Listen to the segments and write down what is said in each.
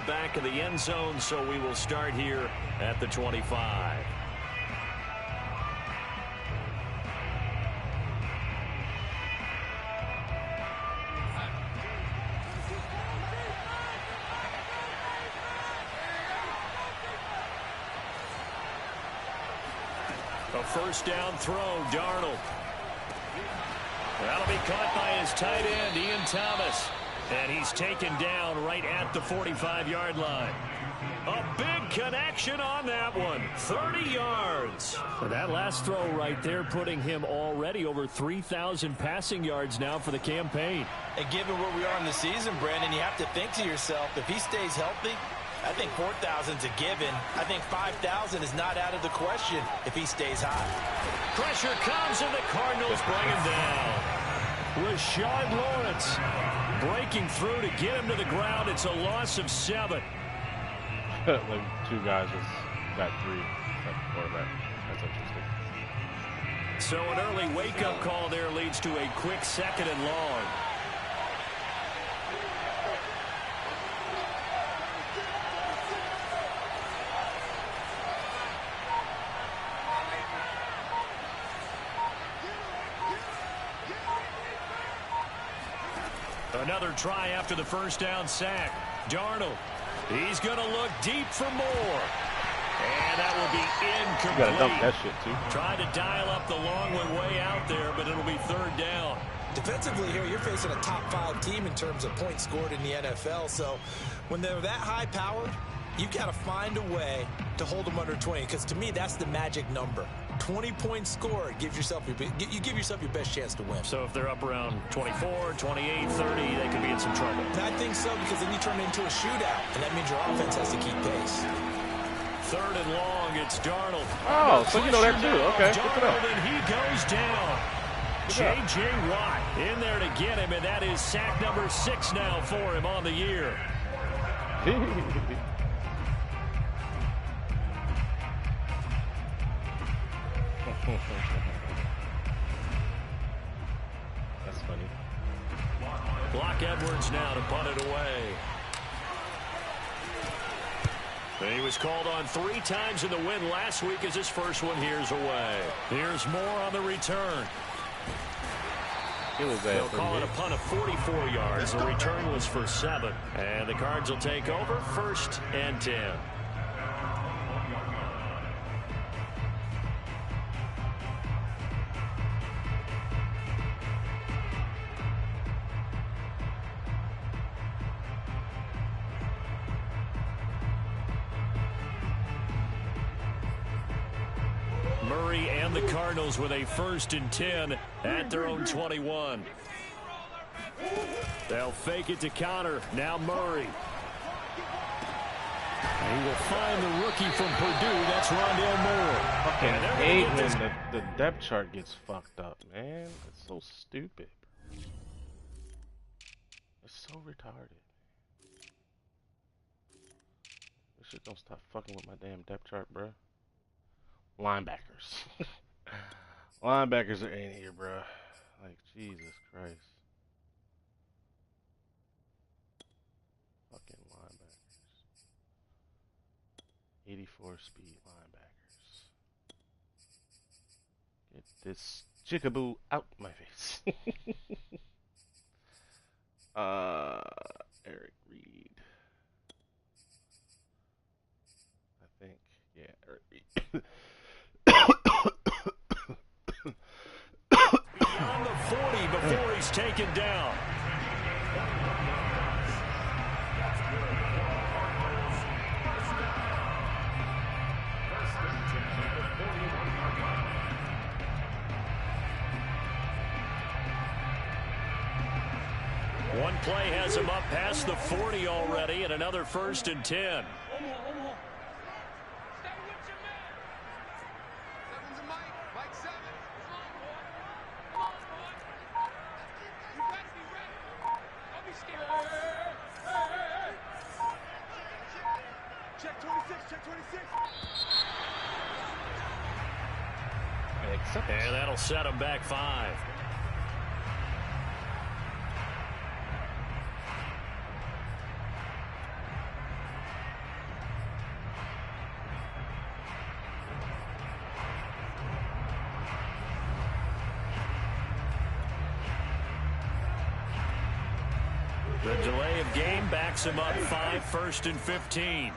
back of the end zone, so we will start here at the 25. A first down throw, Darnold. That'll be caught by his tight end, Ian Thomas. And he's taken down right at the 45-yard line. A big connection on that one. 30 yards. So that last throw right there putting him already over 3,000 passing yards now for the campaign. And given where we are in the season, Brandon, you have to think to yourself, if he stays healthy, I think 4,000's a given. I think 5,000 is not out of the question if he stays high. Pressure comes and the Cardinals bring him down. Rashard Lawrence breaking through to get him to the ground. It's a loss of 7. Like 2 guys got 3 at the quarterback. That's interesting. So an early wake-up call there leads to a quick 2nd and long. Another try after the first down sack. Darnold. He's going to look deep for more. And that will be incomplete. You got to dump that shit, too. Trying to dial up the long one way out there, but it'll be 3rd down. Defensively here, you're facing a top 5 team in terms of points scored in the NFL. So when they're that high-powered, you got to find a way to hold them under 20. Because to me, that's the magic number. 20 points scored gives yourself you give yourself your best chance to win. So if they're up around 24, 28, 30, they could be in some trouble. I think so, because then you turn it into a shootout, and that means your offense has to keep pace. 3rd and long, it's Darnold. Oh, so you know that too. Okay, Darnold, and he goes down. J.J. Watt in there to get him, and that is sack number 6 now for him on the year. That's funny. Block Edwards now to punt it away. And he was called on 3 times in the win last week as his first one here's away. Here's more on the return. They'll call it a punt of 44 yards. The return was for 7. And the Cards will take over 1st and 10. Murray and the Cardinals with a 1st and 10 at their own 21. They'll fake it to counter. Now Murray. He will find the rookie from Purdue. That's Rondale Moore. Fucking hate when the depth chart gets fucked up, man. It's so stupid. It's so retarded. This shit don't stop fucking with my damn depth chart, bro. Linebackers. Linebackers are in here, bro. Like, Jesus Christ. Fucking linebackers. 84 speed linebackers. Get this chickaboo out my face. Eric Reed. I think. Yeah, Eric Reed. On the 40 before he's taken down. One play has him up past the 40 already, and another 1st and 10. And that'll set him back 5. The delay of game backs him up 5, 1st and 15.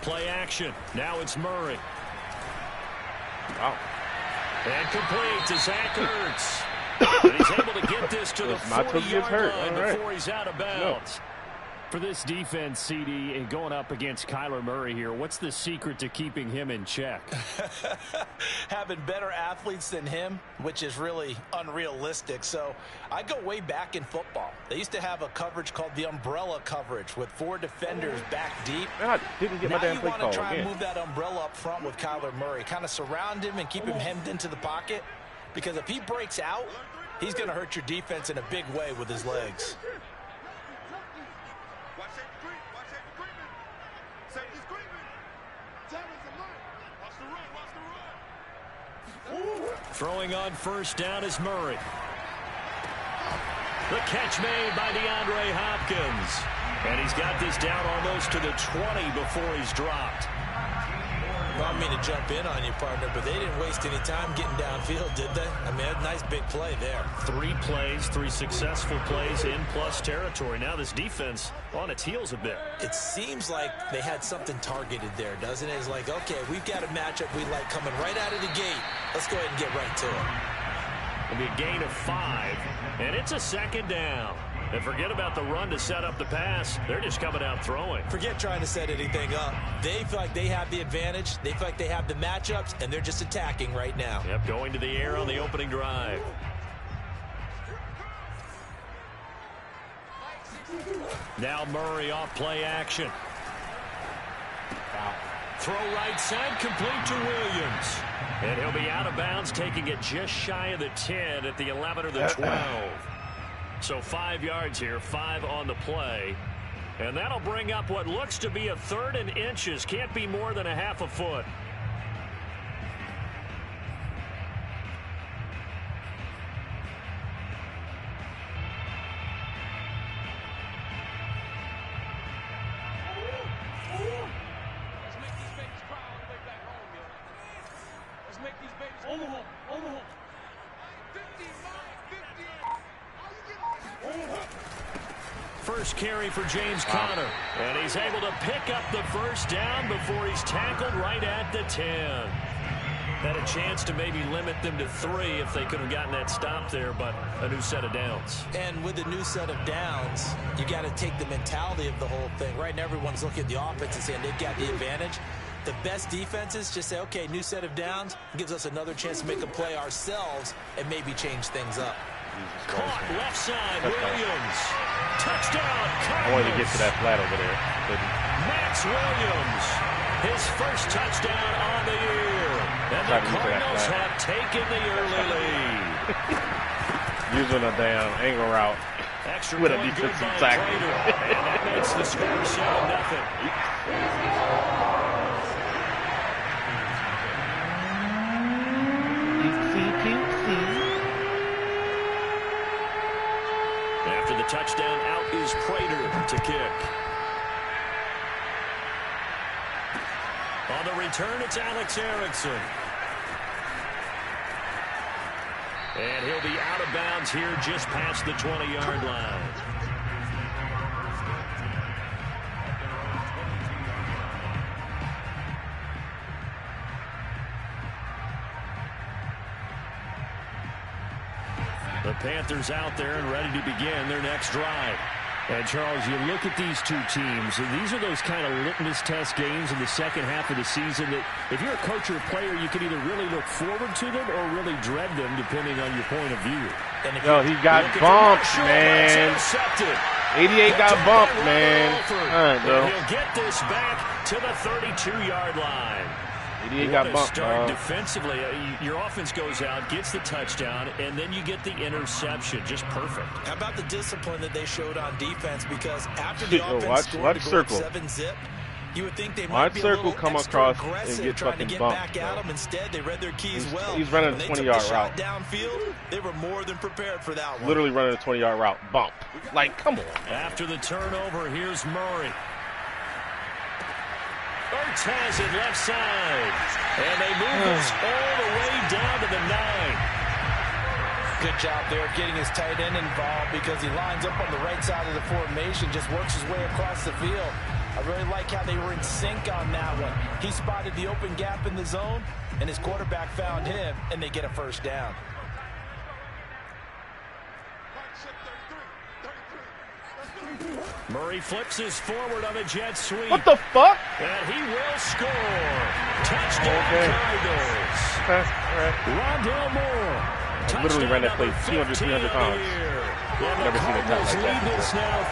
Play action. Now it's Murray. Wow. And complete to Zach Ertz. And he's able to get this to the 40-yard line before he's out of bounds. No. For this defense, CD, and going up against Kyler Murray here, what's the secret to keeping him in check? Having better athletes than him, which is really unrealistic. So I go way back in football. They used to have a coverage called the umbrella coverage with 4 defenders back deep. I didn't get my damn play call. Now you want to try and move that umbrella up front with Kyler Murray. Kind of surround him and keep him hemmed into the pocket. Because if he breaks out, he's going to hurt your defense in a big way with his legs. Throwing on 1st down is Murray. The catch made by DeAndre Hopkins. And he's got this down almost to the 20 before he's dropped. Well, I mean to jump in on you, partner, but they didn't waste any time getting downfield, did they? I mean, a nice big play there. 3 plays, 3 successful plays in plus territory. Now this defense on its heels a bit. It seems like they had something targeted there, doesn't it? It's like, okay, we've got a matchup we like coming right out of the gate. Let's go ahead and get right to it. It'll be a gain of 5, and it's a 2nd down. And forget about the run to set up the pass. They're just coming out throwing. Forget trying to set anything up. They feel like they have the advantage. They feel like they have the matchups, and they're just attacking right now. Yep, going to the air on the opening drive. Now Murray off play action. Wow. Throw right side, complete to Williams. And he'll be out of bounds, taking it just shy of the 10 at the 11 or the 12. So 5 yards here, 5 on the play. And that'll bring up what looks to be a 3rd and inches. Can't be more than a half a foot. Let's make these babies cry on the way back home, yo. Let's make these babies on the home, on the home. 50, 50. First carry for James Conner. And he's able to pick up the 1st down before he's tackled right at the 10. Had a chance to maybe limit them to 3 if they could have gotten that stop there, but a new set of downs. And with a new set of downs, you got to take the mentality of the whole thing. Right now, everyone's looking at the offense and saying they've got the advantage. The best defenses just say, okay, new set of downs, gives us another chance to make a play ourselves and maybe change things up. Caught left side, Williams. Touchdown, Cardinals. I wanted to get to that flat over there. Max Williams, his first touchdown on the year. And the Cardinals have taken the early lead. Using a damn angle route Extra with a point, defensive tackle. And that makes the score 7-0. After the touchdown, out is Prater to kick. On the return, it's Alex Erickson. And he'll be out of bounds here just past the 20-yard line. The Panthers out there and ready to begin their next drive. And, Charles, you look at these two teams, and these are those kind of litmus test games in the second half of the season that if you're a coach or a player, you can either really look forward to them or really dread them, depending on your point of view. Yo, he got bumped, man. 88 got bumped, man. All right, bro. He'll get this back to the 32-yard line. 88 got bumped. Start defensively. Your offense goes out, gets the touchdown, and then you get the interception. Just perfect. How about the discipline that they showed on defense? Because after the offense scored watch to go up circle. 7-zip, you would think they might be a little come extra across aggressive and get trying to fucking get bumped, back at them. Instead, they read their keys well. He's running a When they 20-yard took the route. shot downfield, they were more than prepared for that one. Literally running a 20-yard route. Bump. Like, come on. After the turnover, here's Murray. Ertz has it left side. And they move this all the way down to the 9. Good job there getting his tight end involved because he lines up on the right side of the formation, just works his way across the field. I really like how they were in sync on that one. He spotted the open gap in the zone, and his quarterback found him, and they get a first down. Murray flips his forward on a jet sweep. What the fuck? And he will score. Touchdown Cardinals. Rondale Moore. I literally ran that play 200, 300 times. Never seen a touch like that lead this now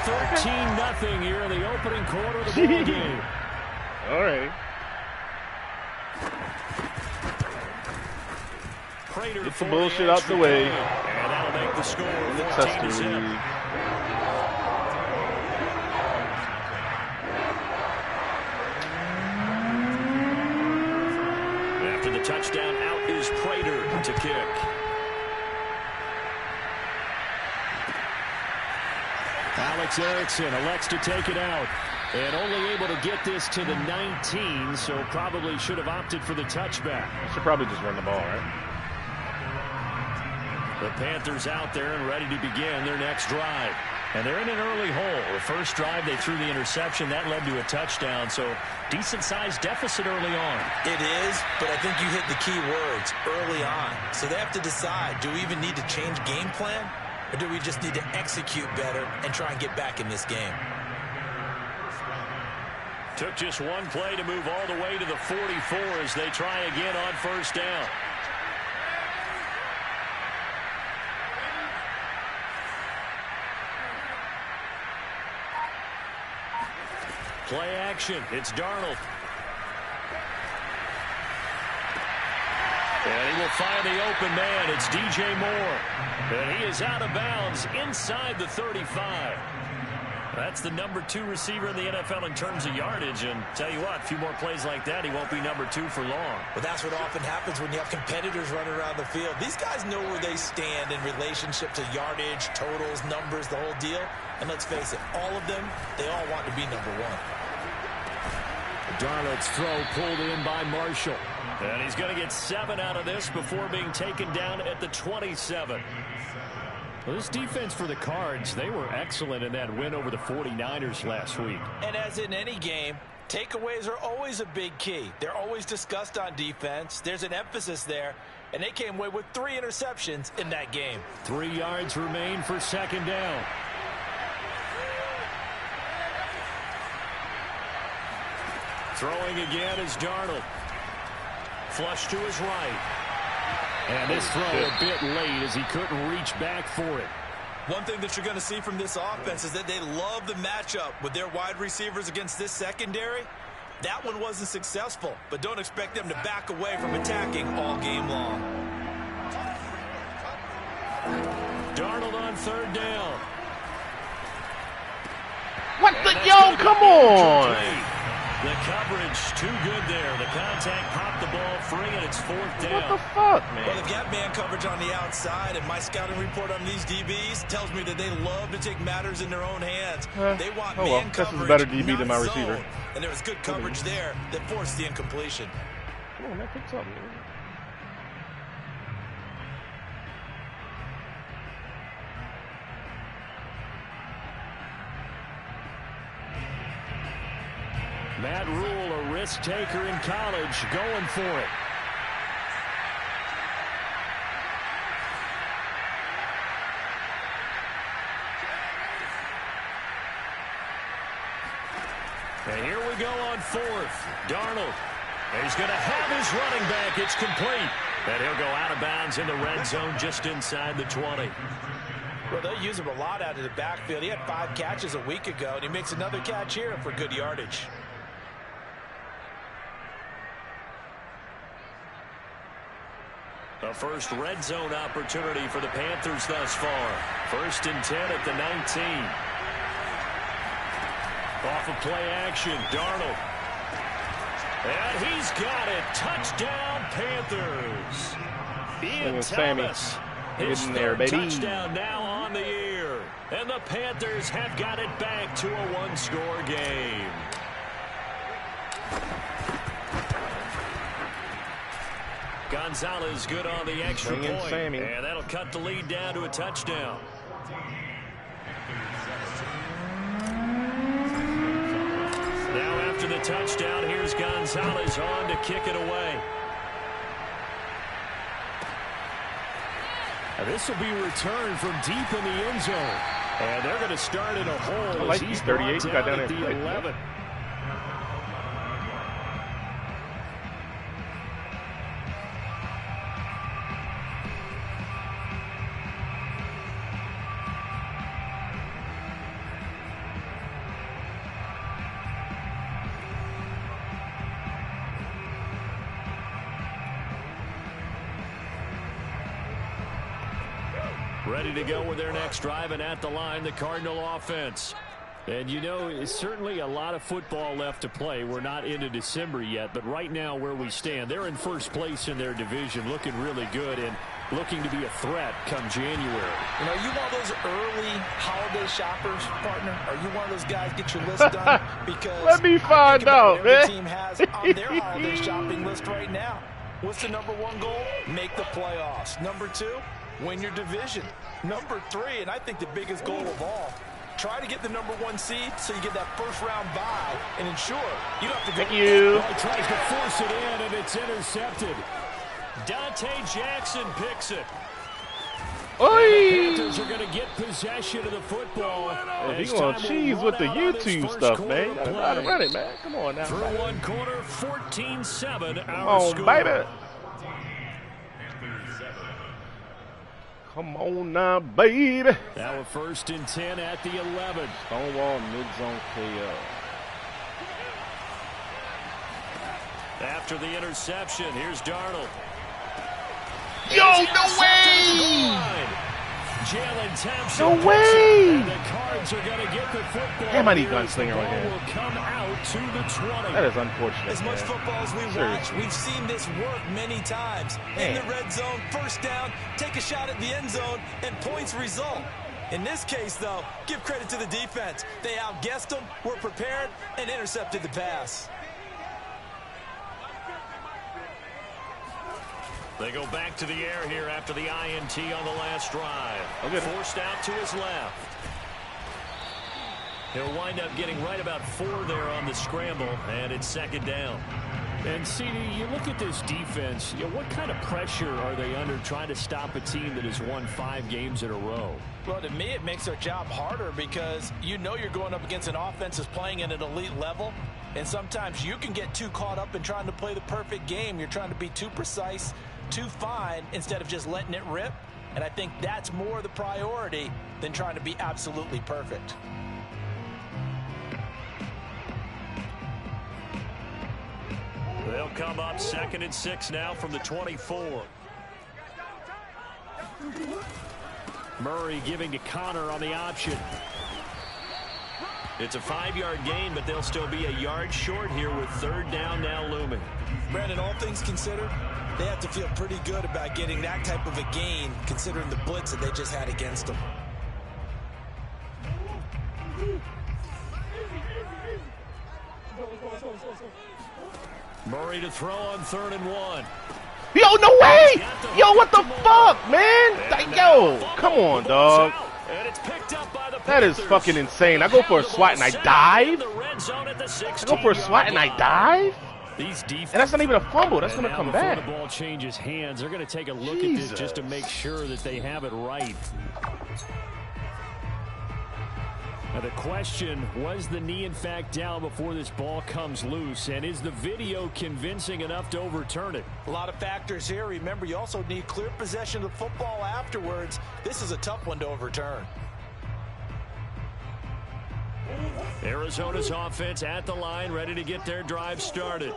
13-0 here in the opening quarter of the ball game. All right. Get the bullshit out the way. And that'll make the score 14-7. After the touchdown, out is Prater to kick. Alex Erickson elects to take it out. And only able to get this to the 19, so probably should have opted for the touchback. Should probably just run the ball, right? The Panthers out there and ready to begin their next drive. And they're in an early hole. The first drive, they threw the interception. That led to a touchdown, so decent-sized deficit early on. It is, but I think you hit the key words, early on. So they have to decide, do we even need to change game plan? Or do we just need to execute better and try and get back in this game? Took just one play to move all the way to the 44 as they try again on first down. Play action. It's Darnold. And he will find the open man. It's DJ Moore. And he is out of bounds inside the 35. That's the number 2 receiver in the NFL in terms of yardage. And tell you what, a few more plays like that, he won't be number 2 for long. But that's what often happens when you have competitors running around the field. These guys know where they stand in relationship to yardage, totals, numbers, the whole deal. And let's face it, all of them, they all want to be number 1. Darnold's throw pulled in by Marshall. And he's going to get 7 out of this before being taken down at the 27. Well, this defense for the Cards, they were excellent in that win over the 49ers last week. And as in any game, takeaways are always a big key. They're always discussed on defense. There's an emphasis there. And they came away with 3 interceptions in that game. 3 yards remain for second down. Throwing again is Darnold. Flush to his right. And this throw a bit late as he couldn't reach back for it. One thing that you're going to see from this offense is that they love the matchup with their wide receivers against this secondary. That one wasn't successful, but don't expect them to back away from attacking all game long. Darnold on third down. What the? Yo, come on. The coverage too good there. The contact popped the ball free, and it's 4th down. What the fuck, man? Well, they've got man coverage on the outside, and my scouting report on these DBs tells me that they love to take matters in their own hands. They want man coverage, this is better DB than my zone. receiver. And there was good coverage there that forced the incompletion. Come on, man, pick something. Matt Rule, a risk taker in college, going for it. And here we go on 4th. Darnold. And he's going to have his running back. It's complete. And he'll go out of bounds in the red zone just inside the 20. Well, they'll use him a lot out of the backfield. He had 5 catches a week ago, and he makes another catch here for good yardage. A first red zone opportunity for the Panthers thus far. 1st and 10 at the 19. Off of play action, Darnold. And he's got it. Touchdown, Panthers. Ian Thomas. His third touchdown now on the year. And the Panthers have got it back to a 1-score game. Gonzalez good on the extra point. Sammy. And that'll cut the lead down to a touchdown. Now after the touchdown, here's Gonzalez on to kick it away. This will be returned from deep in the end zone. And they're going to start in a hole. I like these 38. He got down at there the 11. Ready to go with their next drive, and at the line, the Cardinal offense. And, you know, it's certainly a lot of football left to play. We're not into December yet, but right now where we stand, they're in first place in their division, looking really good and looking to be a threat come January. You know, are you one of those early holiday shoppers, partner? Are you one of those guys get your list done? Because let me find out, man. The team has on their holiday shopping list right now. What's the #1 goal? Make the playoffs. #2, win your division. #3, and I think the biggest goal of all, try to get the #1 seed so you get that first-round bye and ensure you don't have to go. Thank you. Well, he tries to force it in, and it's intercepted. Dante Jackson picks it. Oi! Panthers are going to get possession of the football. He's going to cheese with the YouTube stuff, man. You got to know how to run it, man. Come on now. Through one quarter, 14-7. Come on, baby. Come on now, baby. Now a 1st and 10 at the 11. Stonewall mid-zone KO. After the interception, here's Darnold. Yo, no way! Jalen Thompson. No way! And the Cards are going to get the football. Damn, I need gunslinger right here. Will come out to the 20. That is unfortunate. As much football as we watch, we've seen this work many times. In the red zone, first down, take a shot at the end zone, and points result. In this case, though, give credit to the defense. They outguessed them, were prepared, and intercepted the pass. They go back to the air here after the INT on the last drive. Okay. Forced out to his left. He'll wind up getting right about 4 there on the scramble, and it's 2nd down. And, CD, you look at this defense, you know, what kind of pressure are they under trying to stop a team that has won 5 games in a row? Well, to me, it makes their job harder because you know you're going up against an offense that's playing at an elite level, and sometimes you can get too caught up in trying to play the perfect game. You're trying to be too precise, too fine, instead of just letting it rip. And I think that's more the priority than trying to be absolutely perfect. They'll come up 2nd and 6 now from the 24. Murray giving to Connor on the option. It's a 5-yard gain, but they'll still be a yard short here with 3rd down now looming. Brandon, all things considered, they have to feel pretty good about getting that type of a gain, considering the blitz that they just had against them. Murray to throw on 3rd and 1. Yo, no way! Yo, what the fuck, man? Yo, come on, dog. That is fucking insane. I go for a swat and I dive? I go for a swat and I dive? And that's not even a fumble. That's going to come back. Before the ball changes hands, they're going to take a look at this just to make sure that they have it right. Now the question, was the knee in fact down before this ball comes loose? And is the video convincing enough to overturn it? A lot of factors here. Remember, you also need clear possession of the football afterwards. This is a tough one to overturn. Arizona's offense at the line, ready to get their drive started.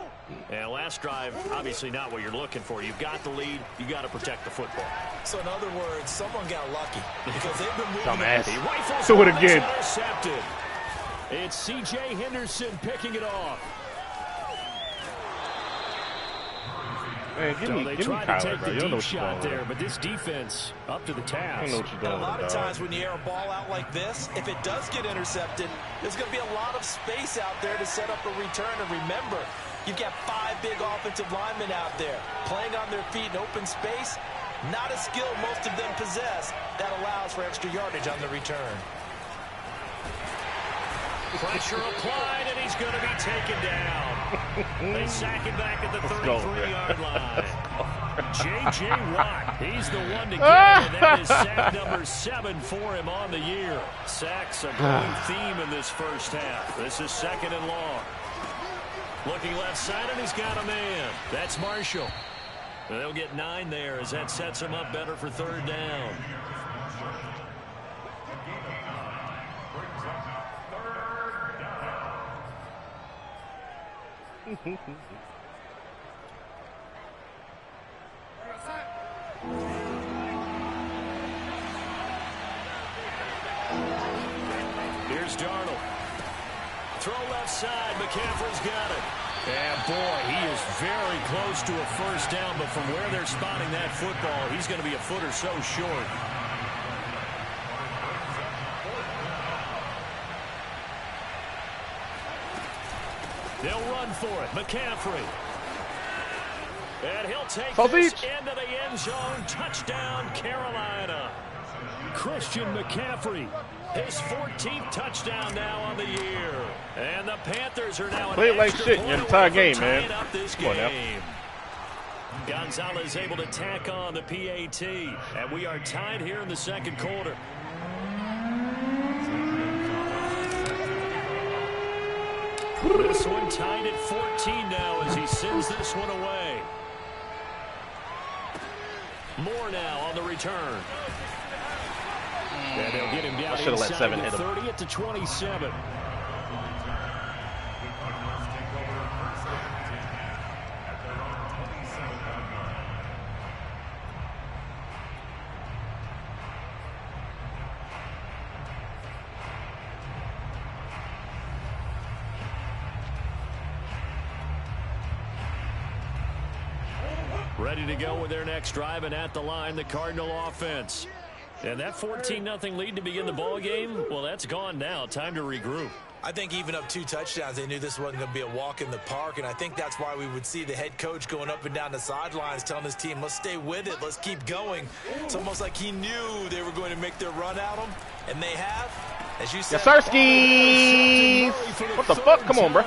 And last drive, obviously not what you're looking for. You've got the lead. You got to protect the football. So in other words, someone got lucky because they've been moving. Dumbass. Do it again. Intercepted. It's C.J. Henderson picking it off. Man, give me Kyler, bro. You don't know what you're doing there, but this defense up to the task. You don't know what you're doing. And a lot of times when you air a ball out like this, if it does get intercepted, there's going to be a lot of space out there to set up a return. And remember, You've got 5 big offensive linemen out there playing on their feet in open space. Not a skill most of them possess that allows for extra yardage on the return. Pressure applied, and he's going to be taken down. They sack him back at the 33-yard line. J.J. Watt, he's the one to get him, and that is sack number 7 for him on the year. Sacks a growing theme in this first half. This is 2nd and long. Looking left side, and he's got a man. That's Marshall. They'll get 9 there as that sets him up better for 3rd down. Here's Darnold. Throw left side. McCaffrey's got it. And boy, he is very close to a 1st down, but from where they're spotting that football, he's going to be a foot or so short. They'll run for it. McCaffrey. And he'll take this into the end zone. Touchdown, Carolina. Christian McCaffrey, his 14th touchdown now on the year. And the Panthers are now play it like shit your entire game, man. Come on now. Gonzalez able to tack on the PAT. And we are tied here in the 2nd quarter. This one tied at 14 now as he sends this one away. More now on the return. And they'll get him down inside the 30 at the 27. Ready to go with their next drive, and at the line, the Cardinal offense. And that 14-0 lead to begin the ball game, well, that's gone now. Time to regroup. I think even up 2 touchdowns, they knew this wasn't going to be a walk in the park, and I think that's why we would see the head coach going up and down the sidelines telling his team, let's stay with it, let's keep going. It's almost like he knew they were going to make their run at him, and they have. As you said, Yes, what the fuck? Come on, bro.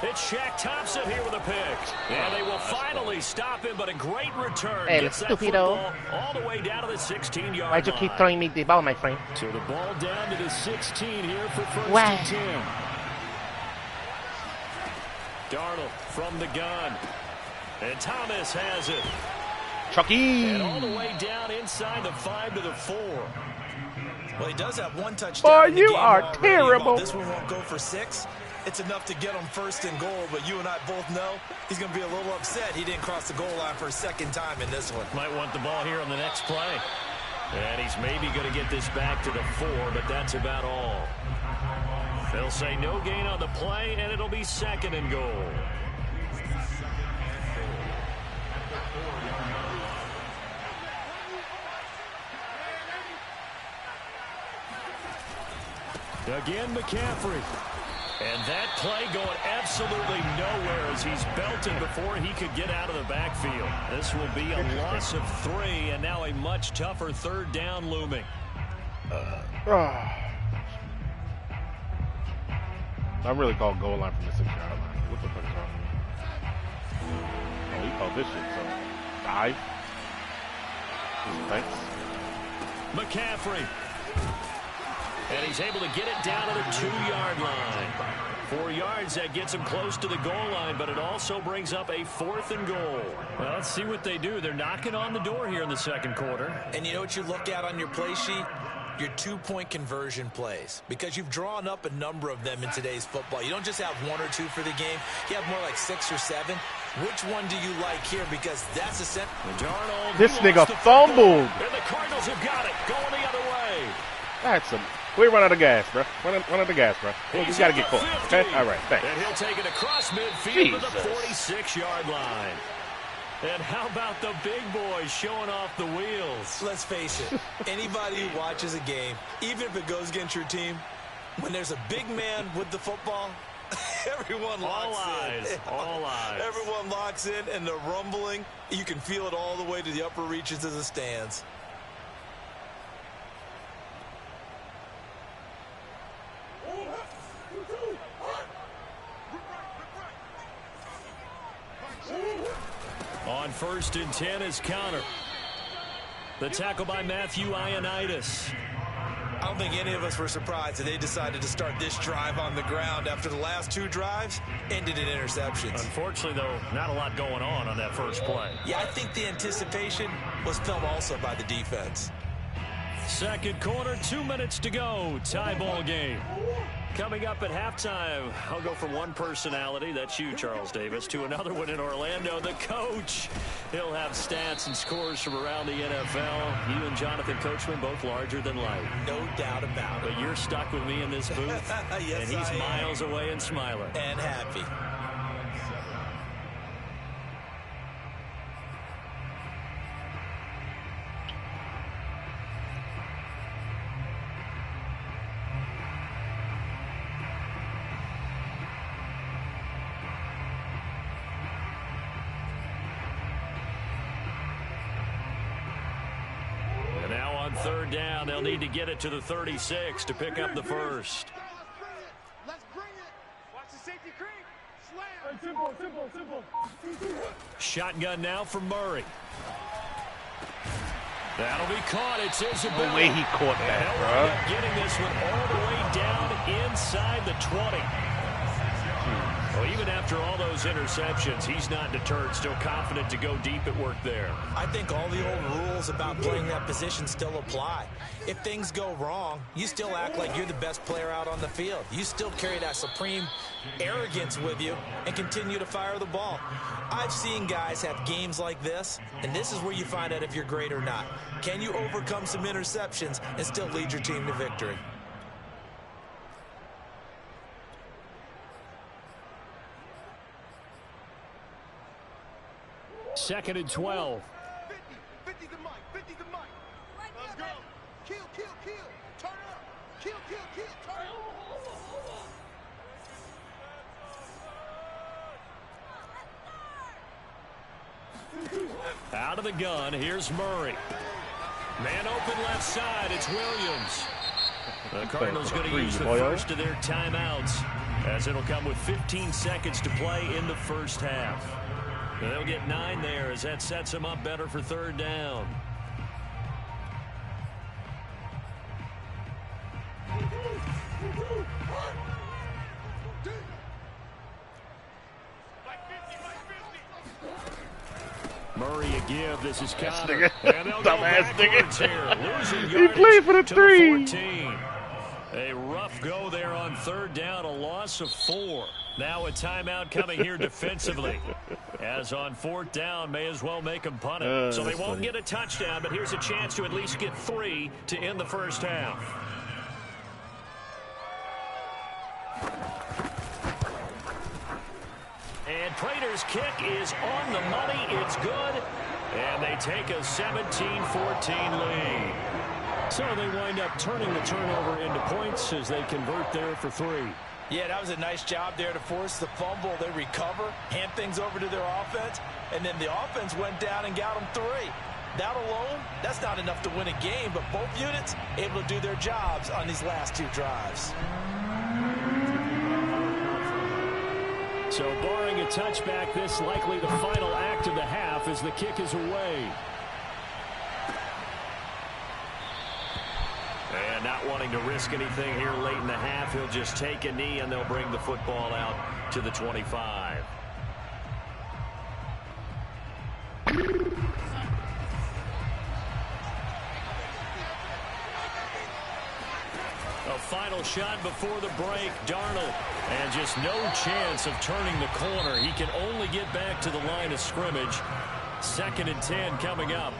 It's Shaq Thompson here with a pick. And they will finally stop him, but a great return. Hey, gets that football all the way down to the 16-yard line. Why'd you keep throwing me the ball, my friend? So the ball down to the 16 here for 1st and 10. Darnold from the gun. And Thomas has it. Chucky. And all the way down inside the 5 to the 4. Well, he does have 1 touchdown. Boy, you are terrible. This one won't go for 6. It's enough to get him 1st and goal, but you and I both know he's going to be a little upset he didn't cross the goal line for a 2nd time in this one. Might want the ball here on the next play. And he's maybe going to get this back to the 4, but that's about all. They'll say no gain on the play, and it'll be 2nd and goal. Again, McCaffrey. And that play going absolutely nowhere as he's belted before he could get out of the backfield. This will be a loss of 3, and now a much tougher 3rd down looming. I'm really called goal line from the 6-yard line. What the fuck is wrong with me? Oh, he called this shit, so dive. Thanks. McCaffrey. And he's able to get it down to the 2-yard line. 4 yards, that gets him close to the goal line, but it also brings up a 4th and goal. Well, let's see what they do. They're knocking on the door here in the 2nd quarter. And you know what you look at on your play sheet? Your 2-point conversion plays, because you've drawn up a number of them in today's football. You don't just have 1 or 2 for the game. You have more like 6 or 7. Which one do you like here? Because that's a set. Darnold, this nigga fumbled. And the Cardinals have got it. Going the other way. That's some. We run out of gas, bro. Run out of gas, bro. You got to get caught. Okay? All right, thanks. And he'll take it across midfield to the 46-yard line. And how about the big boys showing off the wheels? Let's face it, anybody who watches a game, even if it goes against your team, when there's a big man with the football, Everyone locks in. All eyes. Everyone locks in, and the rumbling, you can feel it all the way to the upper reaches of the stands. On 1st and 10 is Connor. The tackle by Matthew Ioannidis. I don't think any of us were surprised that they decided to start this drive on the ground after the last 2 drives ended in interceptions. Unfortunately, though, not a lot going on that first play. Yeah, I think the anticipation was felt also by the defense. Second quarter, 2 minutes to go. Tie ball game. Coming up at halftime, I'll go from one personality, that's you, Charles Davis, to another one in Orlando, the coach. He'll have stats and scores from around the NFL. You and Jonathan Coachman, both larger than life. No doubt about it. But you're stuck with me in this booth, yes, and he's miles away and smiling. And happy. Third down, they'll need to get it to the 36 to pick up the first. Let's bring it. Watch the safety creep. Slam. Simple. Shotgun now from Murray. That'll be caught. It's Isabella. No way he caught that, bro. Getting this one all the way down inside the 20. Well, even after all those interceptions, he's not deterred, still confident to go deep at work there. I think all the old rules about playing that position still apply. If things go wrong, you still act like you're the best player out on the field. You still carry that supreme arrogance with you and continue to fire the ball. I've seen guys have games like this, and this is where you find out if you're great or not. Can you overcome some interceptions and still lead your team to victory? Second and 12. 50 the mic. 50 the mic. Let's go. Kill. Turn up. Kill. Turn up. Out of the gun, here's Murray. Man open left side, it's Williams. The Cardinals going to use the first of their timeouts, as it'll come with 15 seconds to play in the first half. They'll get 9 there as that sets them up better for third down. Murray a give. This is Connor. Dumbass nigga. Losing He played for the 3. 14. A rough go there on third down, a loss of 4. Now a timeout coming here defensively. As on fourth down, may as well make them punt it. So they won't get a touchdown, but here's a chance to at least get 3 to end the first half. And Prater's kick is on the money. It's good. And they take a 17-14 lead. So they wind up turning the turnover into points as they convert there for 3. Yeah, that was a nice job there to force the fumble. They recover, hand things over to their offense, and then the offense went down and got them 3. That alone, that's not enough to win a game, but both units able to do their jobs on these last 2 drives. So barring a touchback, this likely the final act of the half as the kick is away. And not wanting to risk anything here late in the half, he'll just take a knee and they'll bring the football out to the 25. A final shot before the break, Darnold. And just no chance of turning the corner. He can only get back to the line of scrimmage. 2nd and 10 coming up.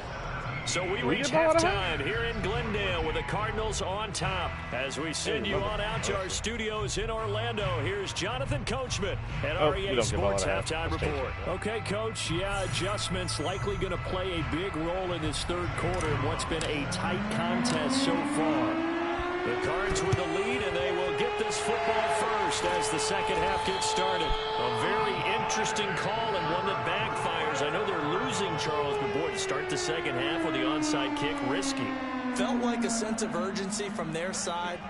So we reach halftime here in Glendale with the Cardinals on top. As we send you on out to our studios in Orlando, here's Jonathan Coachman at REA Sports Halftime Report. Okay, Coach, yeah, adjustments likely going to play a big role in this third quarter in what's been a tight contest so far. The Cards with the lead, and they will get this football first as the second half gets started. A very interesting call and one that backfires. I know they're losing, Charles, but boy, to start the second half with the onside kick, risky. Felt like a sense of urgency from their side,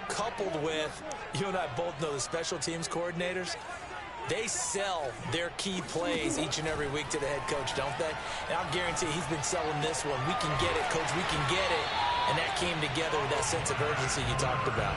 coupled with, you and I both know the special teams coordinators, they sell their key plays each and every week to the head coach, don't they? And I'm guaranteeing he's been selling this one. We can get it, coach, we can get it. And that came together with that sense of urgency you talked about.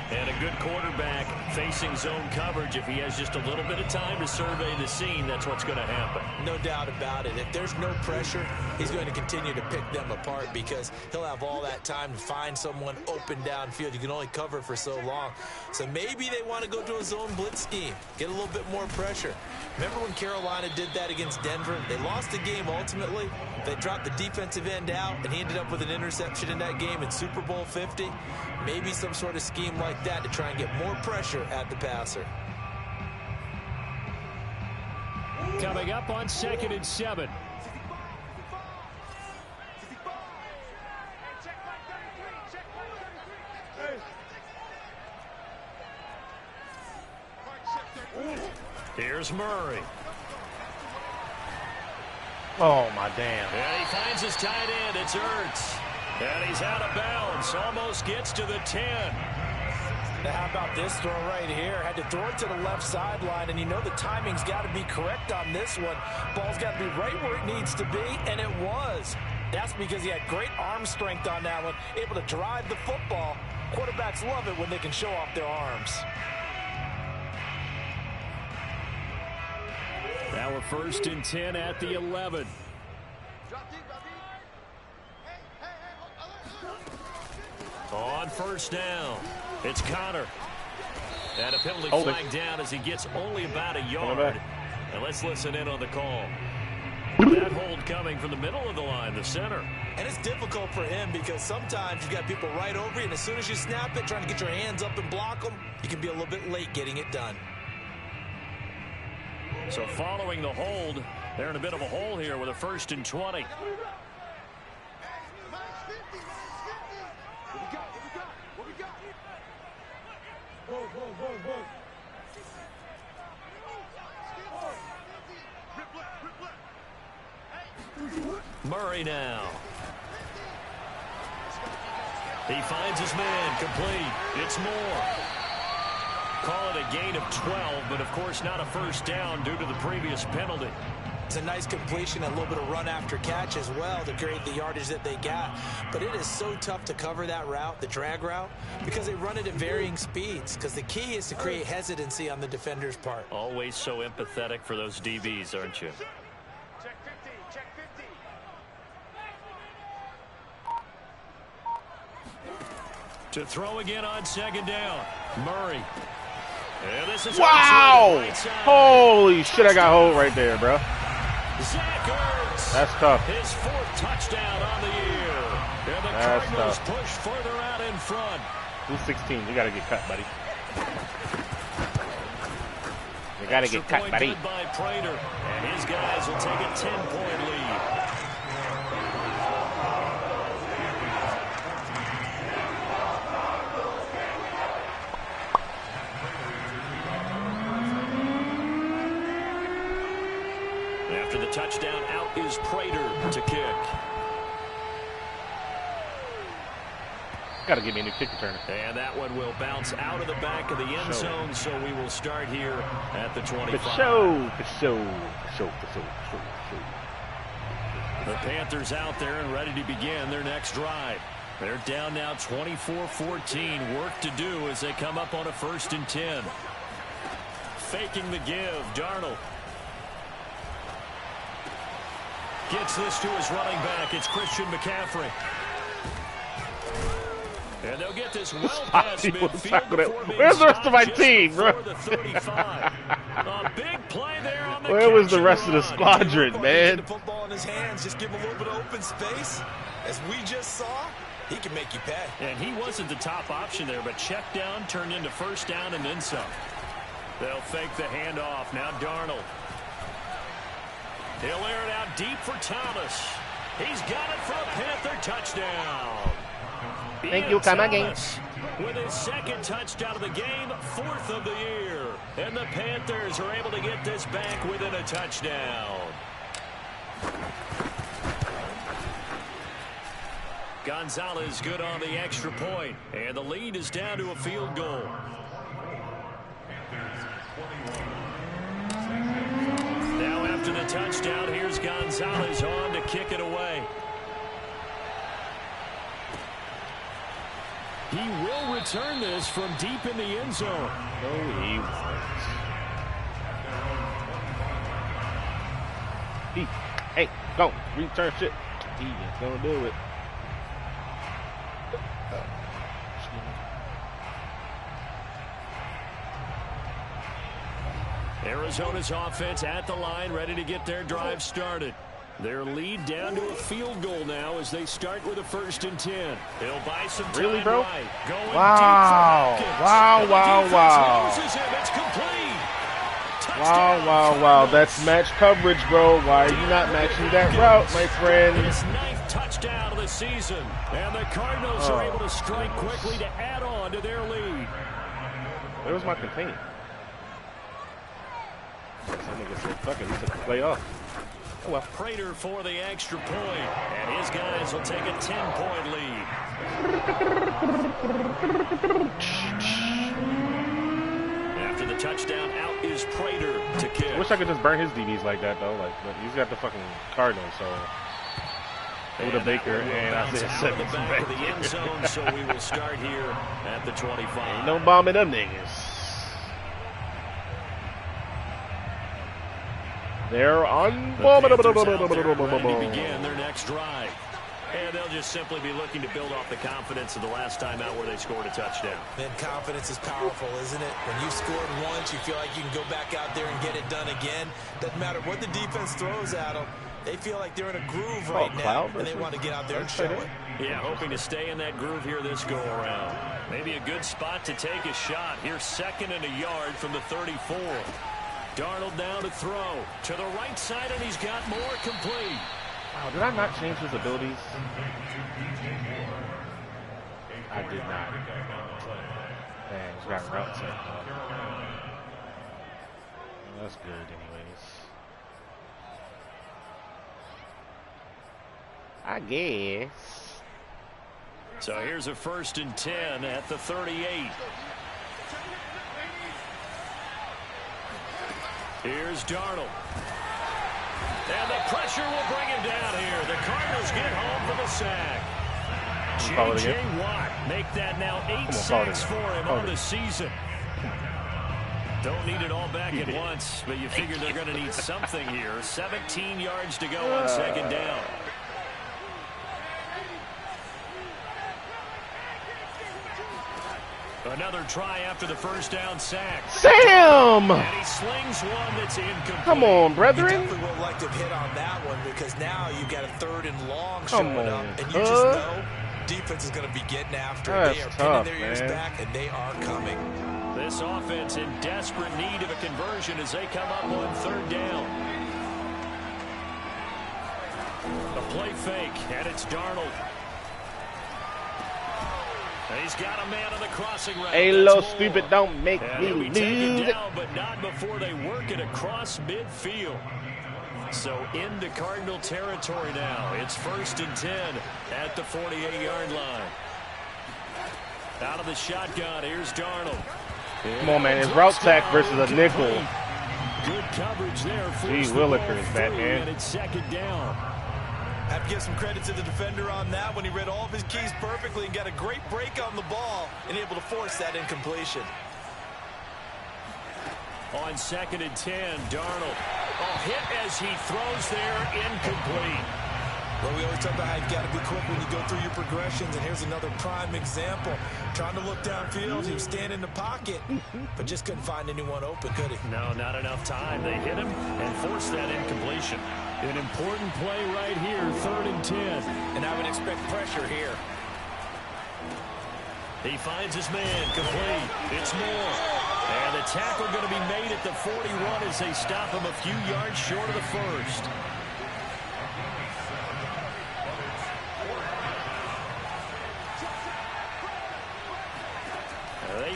And a good quarterback facing zone coverage. If he has just a little bit of time to survey the scene, that's what's going to happen. No doubt about it. If there's no pressure, he's going to continue to pick them apart because he'll have all that time to find someone open downfield. You can only cover for so long. So maybe they want to go to a zone blitz scheme, get a little bit more pressure. Remember when Carolina did that against Denver? They lost the game ultimately. They dropped the defensive end out, and he ended up with an interception in that game in Super Bowl 50. Maybe some sort of scheme like that to try and get more pressure at the passer. Coming up on 2nd and 7. Here's Murray. Oh, my damn. And he finds his tight end. It's Ertz. And he's out of bounds. Almost gets to the 10. Now, how about this throw right here? Had to throw it to the left sideline, and you know the timing's got to be correct on this one. Ball's got to be right where it needs to be, and it was. That's because he had great arm strength on that one, able to drive the football. Quarterbacks love it when they can show off their arms. Now we're 1st and 10 at the 11. On 1st down, it's Connor. And a penalty flag down as he gets only about a yard. And let's listen in on the call. That hold coming from the middle of the line, the center. And it's difficult for him because sometimes you got people right over you, and as soon as you snap it, trying to get your hands up and block them, you can be a little bit late getting it done. So following the hold, they're in a bit of a hole here with a 1st and 20. Murray now. He finds his man, complete. It's Moore. Call it a gain of 12, but of course not a 1st down due to the previous penalty. It's a nice completion, a little bit of run after catch as well to create the yardage that they got. But it is so tough to cover that route, the drag route, because they run it at varying speeds. Because the key is to create hesitancy on the defender's part. Always so empathetic for those DBs, aren't you? Check 50, check 50. To throw again on 2nd down. Murray. And this is wow! Right, holy shit, I got hold right there, bro. Zach Ertz. That's tough. His 4th touchdown on the year. And the Cardinals push further out in front. Who's 16? You got to get cut, buddy. You got to get cut, buddy. By Prater. And his guys will take a 10-point lead. After the touchdown, out is Prater to kick. Got to give me a new kick returner. And that one will bounce out of the back of the end zone, so we will start here at the 25. For show. The Panthers out there and ready to begin their next drive. They're down now 24-14. Work to do as they come up on a 1st and 10. Faking the give, Darnold. Gets this to his running back. It's Christian McCaffrey. And they'll get this well past midfield. Where's the rest of my team, bro? A big play there on the Where was the rest of the squadron, man? The football in his hands, just give him a little bit of open space. As we just saw, he can make you pay. And he wasn't the top option there, but check down turned into 1st down and then some. They'll fake the handoff. Now Darnold. He'll air it out deep for Thomas. He's got it for a Panther touchdown. Thank you, come again. With his second touchdown of the game, 4th of the year. And the Panthers are able to get this back within a touchdown. Gonzalez good on the extra point, and the lead is down to a field goal. Now after the touchdown, here's Gonzalez on to kick it away. He will return this from deep in the end zone. No, he won't. Hey, go. Return shit. He is going to do it. Arizona's offense at the line, ready to get their drive started. Their lead down to a field goal now as they start with a 1st and 10. They'll buy some time. Really, bro? Right. Going Wow. deep for Wow, wow, wow. loses him. It's complete. Wow, wow, wow. That's match coverage, bro. Why are you not matching that route, my friend? His 9th touchdown of the season. And the Cardinals are able to strike quickly to add on to their lead. Where was my contain? That nigga said, fuck it, he took the play off. Oh well. Prater for the extra point, and his guys will take a 10-point lead. After the touchdown, out is Prater to kick. I wish I could just burn his DBs like that, though. Like, but he's got the fucking Cardinals, so. Buda Baker and Isaiah Simmons back to the end zone, so we will start here at the 25. Ain't no bombing them niggas. They're unbombable. Ready to begin their next drive. And they'll just simply be looking to build off the confidence of the last time out where they scored a touchdown. And confidence is powerful, isn't it? When you scored once, you feel like you can go back out there and get it done again. Doesn't matter what the defense throws at them. They feel like they're in a groove right now, and they want to get out there and show it. Yeah, hoping to stay in that groove here this go-around. Maybe a good spot to take a shot. Here's 2nd and a yard from the 34. Darnold now to throw to the right side, and he's got more complete. Wow, did I not change his abilities? I did not. Man, he's got route set. That's good, anyways. I guess. So here's a 1st and 10 at the 38. Here's Darnold. And the pressure will bring him down here. The Cardinals get home for the sack. J.J. Watt make that now 8 sacks for him on the season. Don't need it all back at once, but you figure they're going to need something here. 17 yards to go on 2nd down. Another try after the 1st down sack. Sam! And he slings one that's incomplete. Come on, brethren. You definitely would like to hit on that one because now you've got a 3rd and long showing up. And you just know defense is going to be getting after it. They are pinning their ears back, and they are coming. This offense in desperate need of a conversion as they come up on 3rd down. A play fake, and it's Darnold. He's got a man on the crossing route. Hey, little stupid, don't make me lose it. Down, but not before they work it across midfield. So into Cardinal territory now. It's 1st and 10 at the 48-yard line. Out of the shotgun, here's Darnold. Come on, man. It's route sack versus a nickel. Good coverage there. Gee willikers, Batman. And it's 2nd down. Have to give some credit to the defender on that when he read all of his keys perfectly and got a great break on the ball and able to force that incompletion. On 2nd and 10, Darnold. Hit as he throws there, incomplete. Well, we always talk about how you've got to be quick when you go through your progressions, and here's another prime example. Trying to look downfield, he was standing in the pocket, but just couldn't find anyone open, could he? No, not enough time. They hit him and forced that incompletion. An important play right here, 3rd and 10. And I would expect pressure here. He finds his man, complete. It's Moore. And the tackle going to be made at the 41 as they stop him a few yards short of the 1st.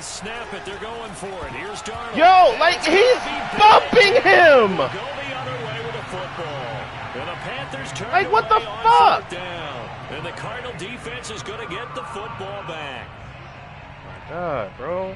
they snap it. They're going for it. Here's Darnold. Yo, like he's bumping him. Go the other way with the football. And the Panthers turn like what the on fuck? fourth down. And the Cardinal defense is going to get the football back. My God, bro.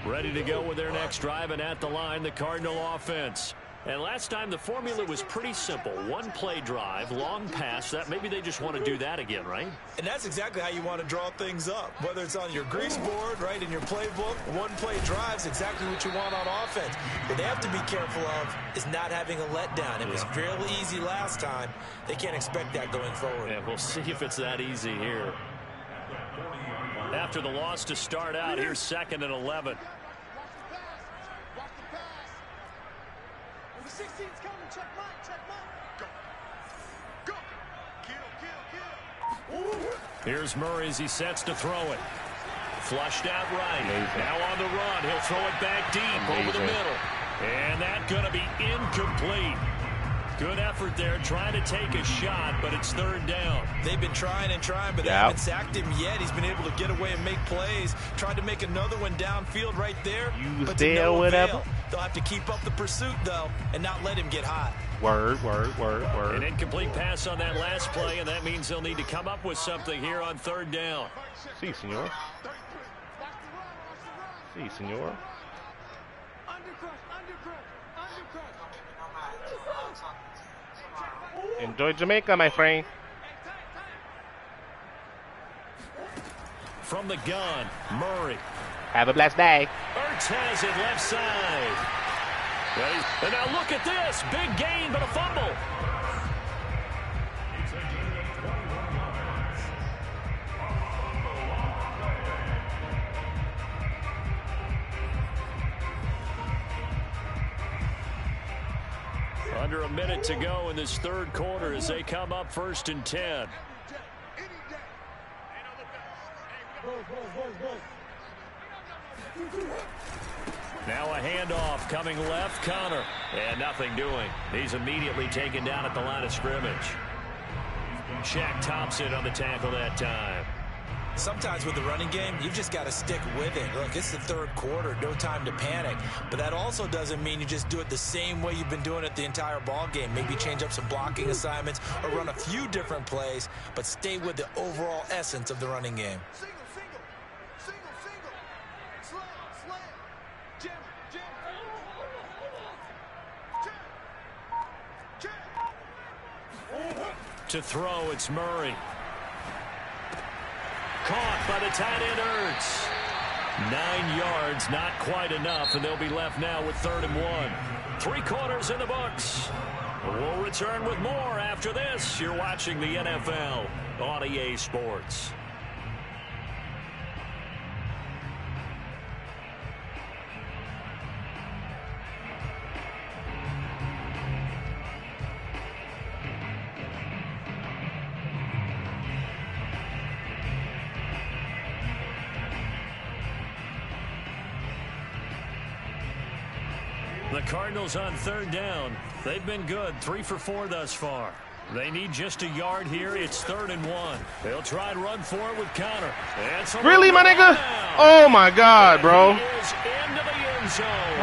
Ready to go with their next drive, and at the line, the Cardinal offense. And last time, the formula was pretty simple. One play drive, long pass. That maybe they just want to do that again, right? And that's exactly how you want to draw things up. Whether it's on your grease board, right, in your playbook, one play drive's exactly what you want on offense. What they have to be careful of is not having a letdown. It was fairly easy last time. They can't expect that going forward. Yeah, we'll see if it's that easy here. After the loss to start out, here's 2nd and 11. 16's coming, check mine. Go. Kill. Here's Murray as he sets to throw it. Flushed out right. Amazing. Now on the run. He'll throw it back deep over the middle. And that's going to be incomplete. Good effort there, trying to take a shot, but it's 3rd down. They've been trying, but they haven't sacked him yet. He's been able to get away and make plays. Tried to make another one downfield right there. You was but there, no whatever. avail. They'll have to keep up the pursuit, though, and not let him get hot. Word. An incomplete pass on that last play, and that means they'll need to come up with something here on 3rd down. Si, senor. Si, senor. Enjoy Jamaica, my friend. From the gun, Murray. Have a blessed day. Ertz has it left side. And now look at this. Big gain, but a fumble. Under a minute to go in this 3rd quarter as they come up 1st and 10. Now a handoff coming left, Connor. And nothing doing. He's immediately taken down at the line of scrimmage. Shaq Thompson on the tackle that time. Sometimes with the running game, you've just got to stick with it. Look, it's the 3rd quarter, no time to panic. But that also doesn't mean you just do it the same way you've been doing it the entire ball game. Maybe change up some blocking assignments or run a few different plays, but stay with the overall essence of the running game. Single. Slam. Jam. To throw, it's Murray. Caught by the tight end Ertz. 9 yards, not quite enough, and they'll be left now with 3rd and 1. 3 quarters in the books. We'll return with more after this. You're watching the NFL on EA Sports. The Cardinals on 3rd down. They've been good, 3 for 4 thus far. They need just a yard here. It's 3rd and 1. They'll try and run for it with Connor. Really, my nigga? Oh, my God, bro.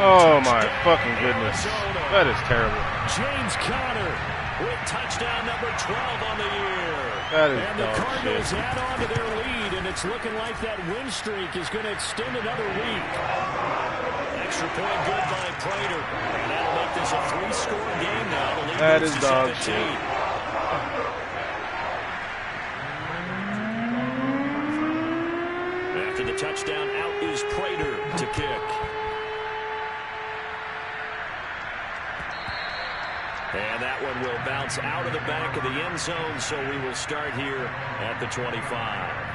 Oh, my fucking goodness. That is terrible. James Conner with touchdown number 12 on the year. That is and the Cardinals add on to their lead, and it's looking like that win streak is going to extend another week. Extra point good by Prater. And that'll make this a 3-score game now. The lead that moves is to dog 17. shit. After the touchdown, out is Prater to kick. And that one will bounce out of the back of the end zone, so we will start here at the 25.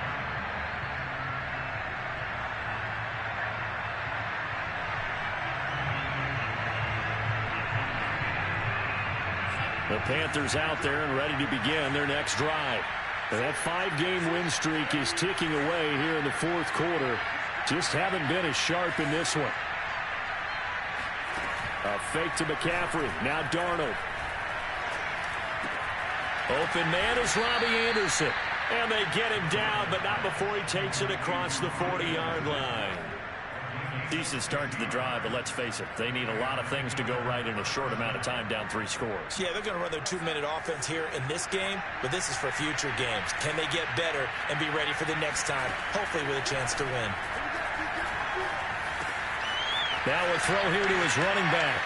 The Panthers out there and ready to begin their next drive. That 5-game win streak is ticking away here in the 4th quarter. Just haven't been as sharp in this one. A fake to McCaffrey. Now Darnold. Open man is Robbie Anderson. And they get him down, but not before he takes it across the 40-yard line. Decent start to the drive, but let's face it, they need a lot of things to go right in a short amount of time down 3 scores. Yeah, they're going to run their 2-minute offense here in this game, but this is for future games. Can they get better and be ready for the next time, hopefully with a chance to win? Now a throw here to his running back.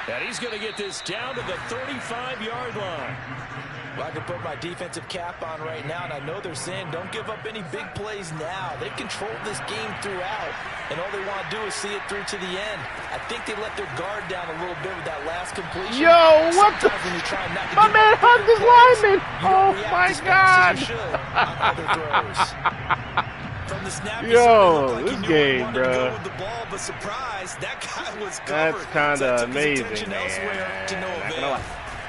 And he's going to get this down to the 35-yard line. Well, I can put my defensive cap on right now, and I know they're saying don't give up any big plays now. They controlled this game throughout, and all they want to do is see it through to the end. I think they let their guard down a little bit with that last completion. Yo, what the? My man hugged his lineman. Oh, my God. From the snap, yo, this game, bro. With the ball, but surprise, that guy was covered. That's kind of amazing, man.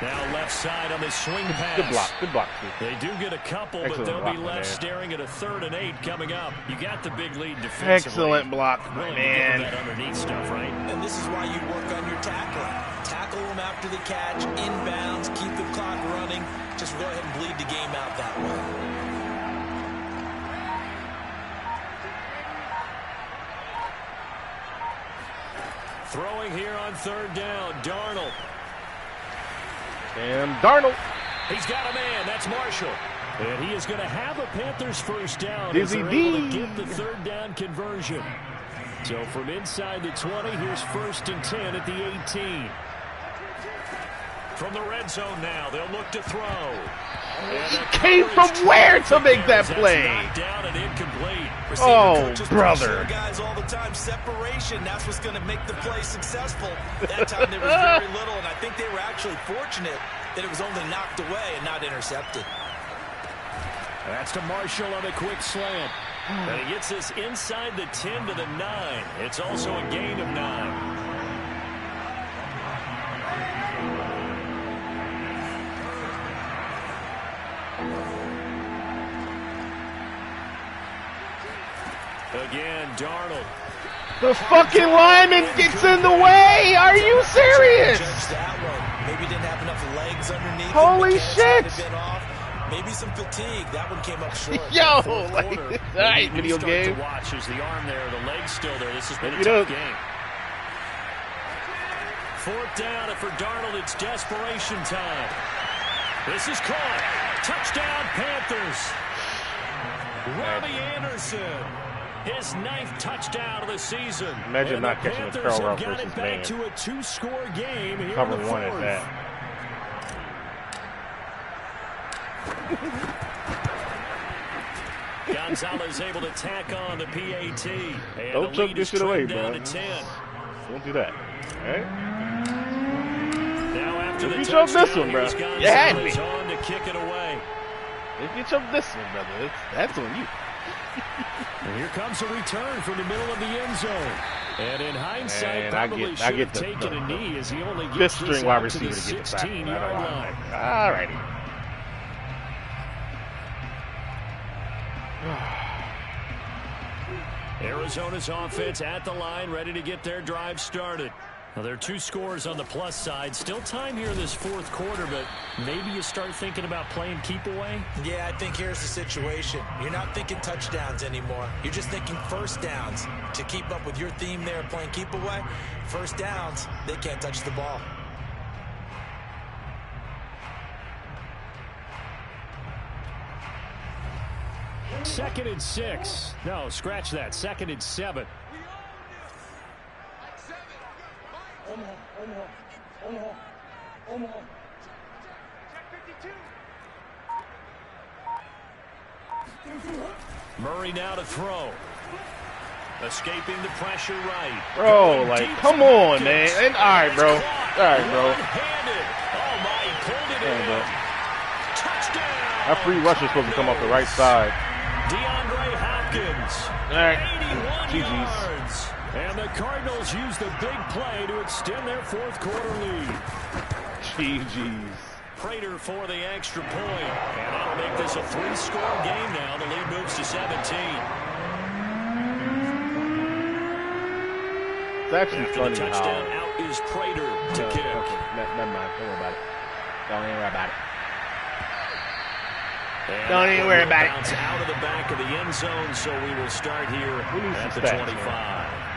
Now left side on this swing pass. Good block, too. They do get a couple, excellent, but they'll be left staring at a 3rd and 8 coming up. You got the big lead defensively. Excellent block, man. That underneath stuff, right? And this is why you work on your tackling. Tackle them after the catch, inbounds, keep the clock running. Just go ahead and bleed the game out that way. Throwing here on 3rd down, Darnold. And Darnold. He's got a man. That's Marshall. And he is going to have a Panthers 1st down. Dizzy D. Get the 3rd down conversion. So from inside the 20, here's 1st and 10 at the 18. From the red zone now, they'll look to throw. He came from where to make that play? Down and incomplete. Oh, brother. Guys all the time, separation, that's what's going to make the play successful. That time there was very little, and I think they were actually fortunate that it was only knocked away and not intercepted. That's to Marshall on a quick slant. And he gets this inside the 10 to the 9. It's also a gain of 9. Again, Darnold. The fucking lineman gets in the way. Are you serious? Maybe didn't have enough legs underneath. Holy shit. Maybe some fatigue. That one came up short. Yo, like, all right, video game. To watch is the arm there, the leg's still there. This has been a tough game. 4th down, and for Darnold, it's desperation time. This is caught. Touchdown, Panthers. Robbie Anderson. His 9th touchdown of the season. Imagine not catching a curl route versus man. Back to a 2-score game here. Cover 1 at that. Gonzalez able to tack on the PAT. And don't chuck this shit away, bro. Don't do that. All right? Now after the you choke this one, bro. You had me. On to kick it away. If you choke this one, brother, that's on you. And here comes a return from the middle of the end zone. And in hindsight, probably should have taken a knee as he only gets this out to the 16-yard line. All righty. Arizona's offense at the line, ready to get their drive started. Now, there are 2 scores on the plus side. Still time here in this 4th quarter, but maybe you start thinking about playing keep away? Yeah, I think here's the situation. You're not thinking touchdowns anymore. You're just thinking 1st downs. To keep up with your theme there, playing keep away, 1st downs, they can't touch the ball. Second and 6. No, scratch that. 2nd and 7. Murray now to throw. Escaping the pressure right. Bro, like, come on, man. And, all right, bro. All right, bro. Oh, my, he pulled it in. Touchdown. Our free rush is supposed to come off the right side. DeAndre Hopkins. All right. 81 yards. And the Cardinals use the big play to extend their 4th quarter lead. GG's. Prater for the extra point. And that'll make this a 3-score game now. The lead moves to 17. It's actually After funny the touchdown, out is Prater to kick. Okay. Never mind. Don't worry about it. Don't even worry about it. And don't even worry about it. Out of the back of the end zone, so we will start here at the 25.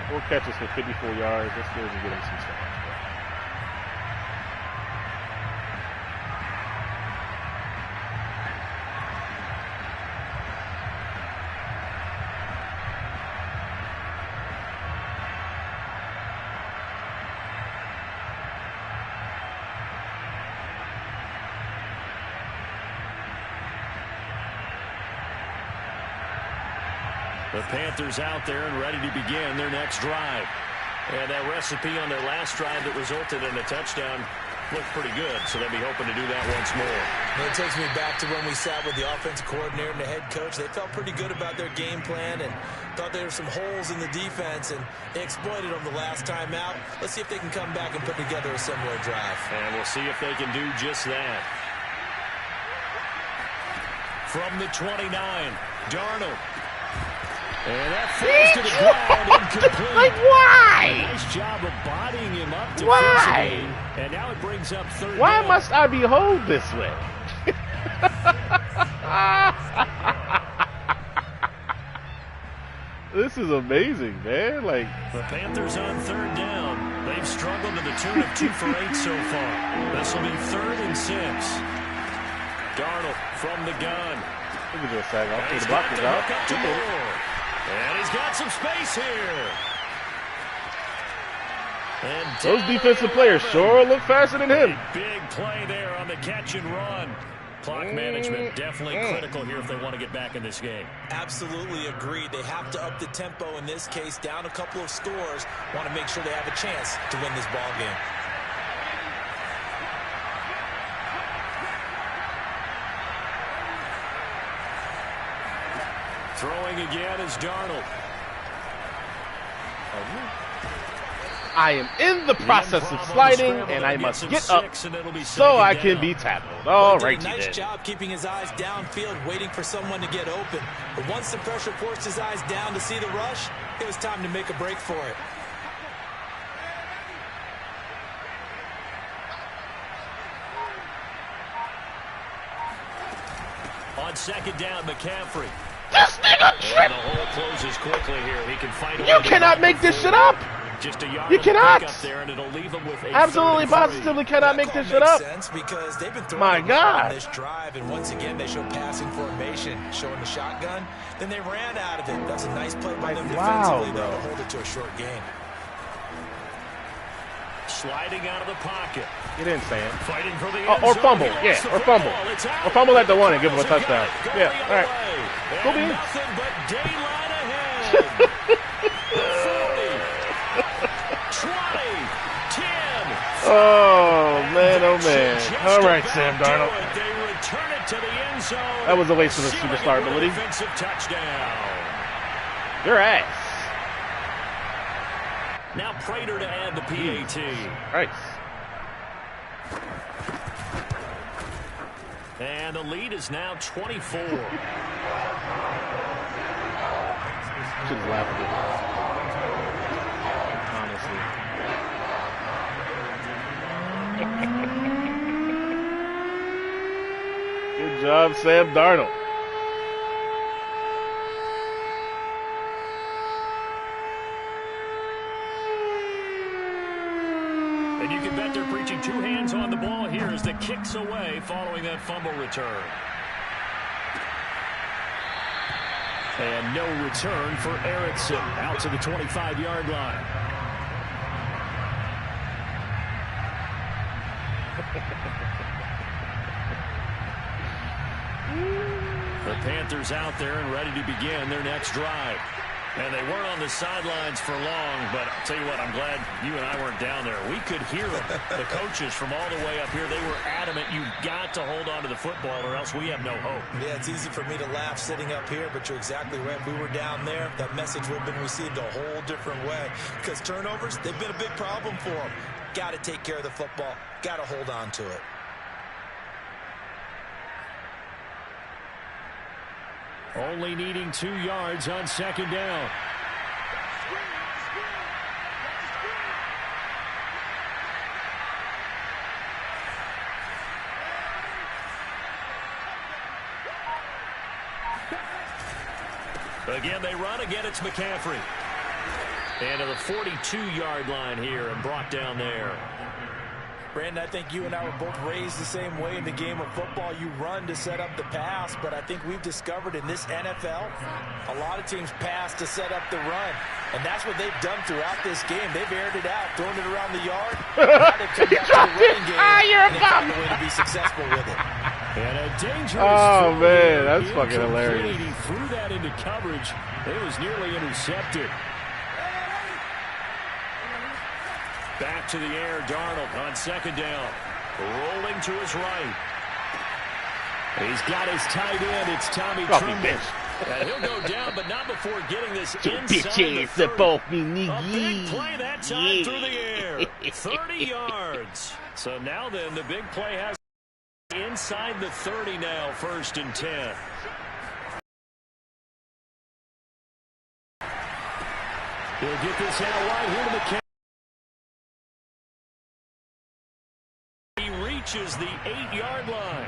4 catches for 54 yards. Let's go and get him some stuff. The Panthers out there and ready to begin their next drive. And that recipe on their last drive that resulted in a touchdown looked pretty good, so they'll be hoping to do that once more. It takes me back to when we sat with the offensive coordinator and the head coach. They felt pretty good about their game plan and thought there were some holes in the defense, and they exploited them the last time out. Let's see if they can come back and put together a similar drive. And we'll see if they can do just that. From the 29, Darnold. And that falls to the ground, incomplete. Like, why? Nice job of bodying him up defensively. Why? And now it brings up third Why down. must I behold this way? This is amazing, man. Like, the Panthers on third down. They've struggled to the tune of 2 for 8 so far. This will be 3rd and 6. Darnold from the gun. look at this side. I'll He's the block got is to out. hook up to Moore. And he's got some space here. And Those defensive players sure look faster than him. Big play there on the catch and run. Clock management definitely critical here if they want to get back in this game. Absolutely agreed. They have to up the tempo in this case, down a couple of scores. Want to make sure they have a chance to win this ball game. Throwing again is Darnold. I am in the process of sliding, and I must get up so I can be tackled. All right, nice job keeping his eyes downfield, waiting for someone to get open. But once the pressure forced his eyes down to see the rush, it was time to make a break for it. On second down, McCaffrey. This nigga And the hole closes quickly here. He can fight. You cannot make this shit up. Just a yard You cannot. Up there, and it'll leave him with a Absolutely, 33. positively cannot make this shit up. Sense because they've been throwing My God. on this drive, and once again they show passing formation, showing the shotgun. Then they ran out of it. That's a nice play by them Wow, defensively, though, bro. to hold it to a short game. Sliding out of the pocket. Get in, Sam. Fighting for the end Or zone. fumble, He yeah, lost the or fumble. football. It's out. Or fumble at the one and give him a Cardinals touchdown. have got it. Yeah, Going all right. the other way. Go, And man. nothing but daylight ahead. 40, 20, 10. Oh, man, oh, man. Just All right, about Sam do Darnold. it. They return it to the end zone. That was a waste of his Sealing it superstar with ability. a defensive touchdown. Your ass. Now Prater to add the PAT. Nice. And the lead is now 24. Should have laughed at it. Honestly. Good job, Sam Darnold. And you can bet they're preaching 2 hands on the ball here as the kicks away following that fumble return. And no return for Erickson out to the 25-yard line. The Panthers out there and ready to begin their next drive. And they weren't on the sidelines for long, but I'll tell you what, I'm glad you and I weren't down there. We could hear them. The coaches from all the way up here, they were adamant, you've got to hold on to the football or else we have no hope. Yeah, it's easy for me to laugh sitting up here, but you're exactly right. If we were down there, that message would have been received a whole different way. Because turnovers, they've been a big problem for them. Got to take care of the football. Got to hold on to it. Only needing 2 yards on second down. Again, they run. Again, it's McCaffrey. And to the 42-yard line here and brought down there. Brandon, I think you and I were both raised the same way in the game of football. You run to set up the pass, but I think we've discovered in this NFL, a lot of teams pass to set up the run. And that's what they've done throughout this game. They've aired it out, thrown it around the yard. Now they've come back to the running game, and they found a way to be successful with it. And a dangerous oh, man, that's fucking hilarious. He threw that into coverage. It was nearly intercepted. Back to the air, Darnold on second down. Rolling to his right. He's got his tight end. It's Tommy Tremble. And he'll go down, but not before getting this inside the 30. A big play that time through the air. 30 yards. So now then, the big play has inside the 30 now, 1st and 10. He'll get this out wide here to the reaches the 8-yard line.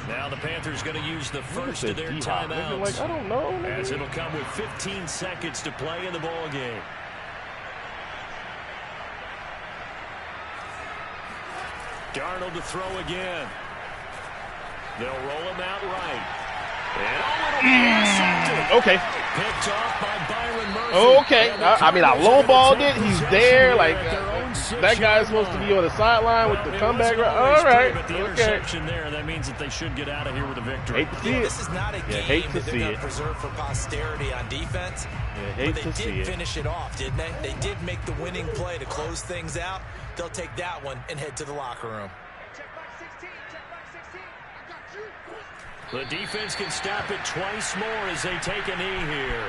Now the Panthers going to use the first of their timeouts. Like, I don't know, as it'll come with 15 seconds to play in the ball game. Darnold to throw again. They'll roll him out right. And it'll be intercepted. Okay. Picked off by Byron Murphy. Okay. I mean, I lowballed it. He's there. Like, that guy's supposed to be on the sideline with the comeback. All right. But the interception there, that means that they should get out of here with a victory. Hate to see it. This is not a game that they're going to preserve for posterity on defense. But they did finish it off, didn't they? They did make the winning play to close things out. They'll take that one and head to the locker room. The defense can stop it twice more as they take a knee here.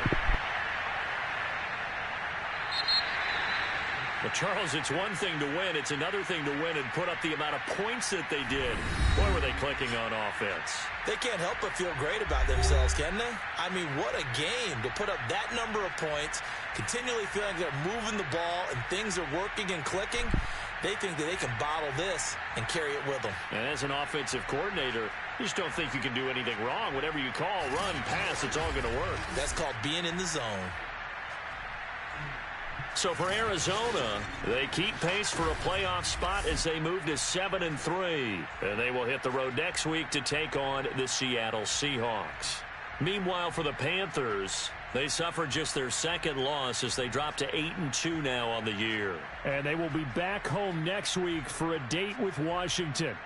But, Charles, it's one thing to win. It's another thing to win and put up the amount of points that they did. Boy, were they clicking on offense. They can't help but feel great about themselves, can they? I mean, what a game to put up that number of points, continually feeling like they're moving the ball and things are working and clicking. They think that they can bottle this and carry it with them. And as an offensive coordinator, you just don't think you can do anything wrong. Whatever you call, run, pass, it's all going to work. That's called being in the zone. So for Arizona, they keep pace for a playoff spot as they move to 7-3. And they will hit the road next week to take on the Seattle Seahawks. Meanwhile, for the Panthers, they suffered just their second loss as they drop to 8-2 now on the year. And they will be back home next week for a date with Washington.